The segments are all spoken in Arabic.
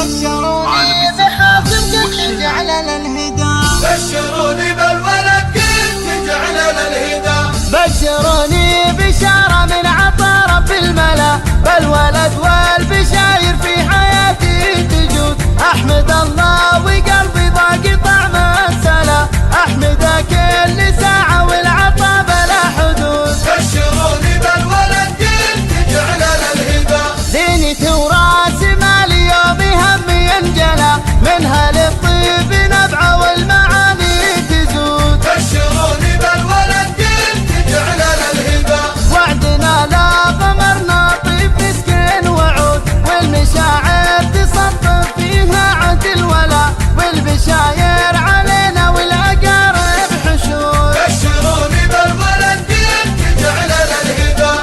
بشروني بخاصم قلت جعل الهدى، بشروني بالولد قلت جعل الهدى، بشروني بشارة من عطا رب الملا، بالولد والبشاير في حياتي تجود. احمد الله وقلبي ضاق طعم السلا، احمده كل ساعة والعطا بلا حدود. بشروني بالولد قلت جعل الهدى، زينتي وراسي مالي يومي همي ينجلى، منها للطيب نبعه والمعاني تزود. بشروني بالولد قلت جعل الهدى، وعدنا لا قمرنا طيب مسكين وعود، والمشاعر تصفر فيها عهد الولا، والبشاير علينا والاقارب حشود. بشروني بالولد قلت جعل الهدى،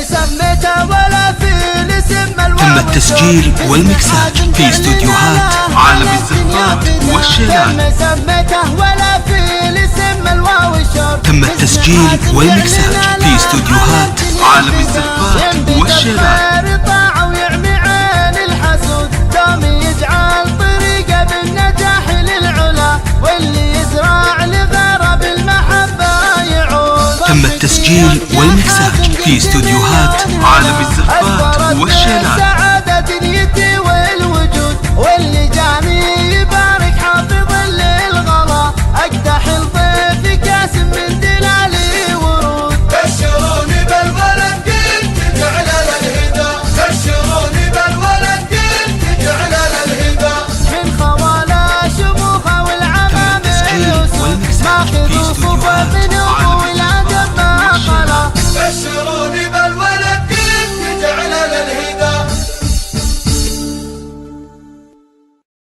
سميته ولا في الاسم الواو. تم التسجيل والمكساج في استوديوهات عالم الزفات والشيلات. سميته ولا في الاسم الواو الشوق. تم التسجيل والمكساج في استوديوهات عالم الزفات والشيلات. طاعة ويعمي عين الحسود، دوم يجعل طريقه بالنجاح للعلا، واللي يزرع لغيره بالمحبة يعود. تم التسجيل والمكساج في استوديوهات عالم الزفات والشيلات. سعادة